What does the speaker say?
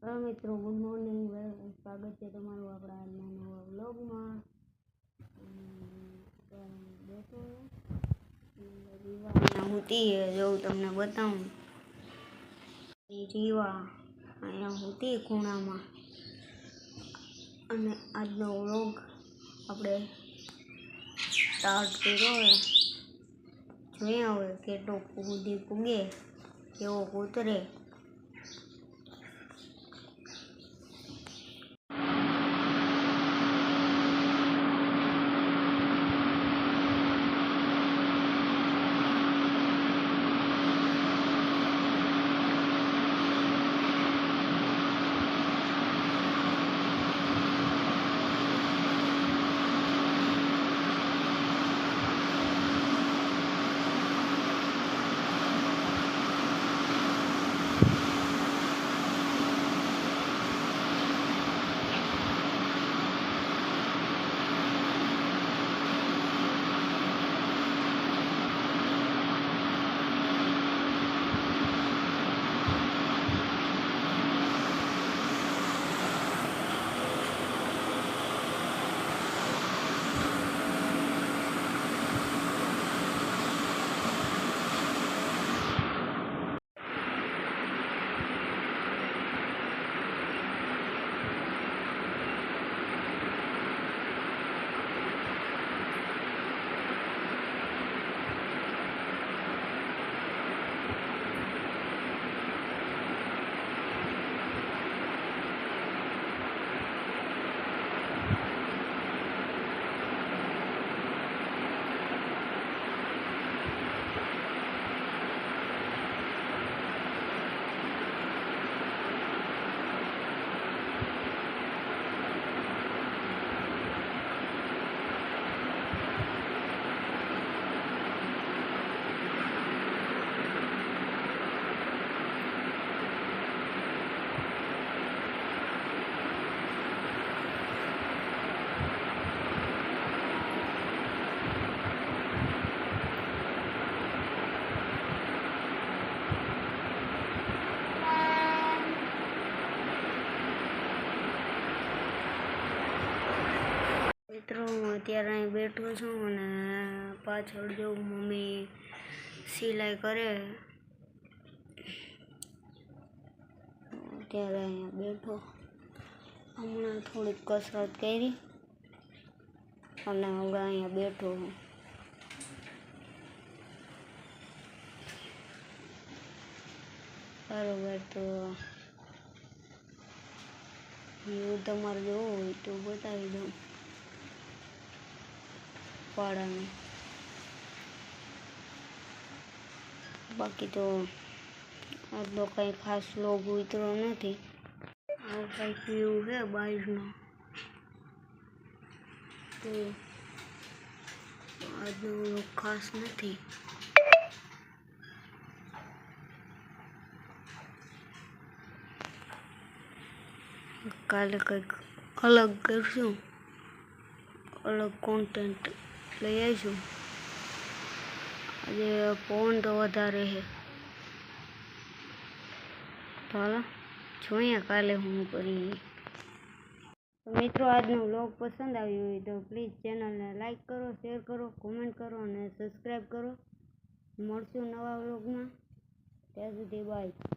Hello મિત્રો, good morning. સ્વાગત છે તમારું આપણા આજના નવા વ્લોગમાં. બેઠો રીવા હોતી જેવું તમને બતાવું. રીવા અહીંયા હોતી ખૂણામાં, અને આજનો વ્લોગ આપણે સ્ટાર્ટ કર્યો હોય. જોઈએ હવે કેટલો સુધી પૂગે, કેવો ઉતરે. મિત્રો, હું અત્યારે અહીં બેઠો છું અને પાછળ જોઉં મમ્મી સિલાઈ કરે. અત્યારે અહીંયા બેઠો, હમણાં થોડીક કસરત કરી અને હવે અહીંયા બેઠો હું. બરોબર, તો હું તમારે જોવું હોય તો બતાવી દઉં પાડાને. બાકી તો આજનો કંઈ ખાસ વ્લોગ ઉતરો નથી. આવું કંઈક વ્યૂ છે બહારનો, તો આજનો વ્લોગ ખાસ નથી. કાલે કંઈક અલગ કરશું, અલગ કોન્ટેન્ટ લઈ આવીશું. આજે પવન તો વધારે છે, તો હાલો જોઈએ કાલે હું કરી. મિત્રો, આજનો વ્લોગ પસંદ આવ્યો હોય તો પ્લીઝ ચેનલને લાઈક કરો, શેર કરો, કોમેન્ટ કરો અને સબસ્ક્રાઈબ કરો. મળશું નવા વ્લોગમાં. ત્યાં સુધી બાય.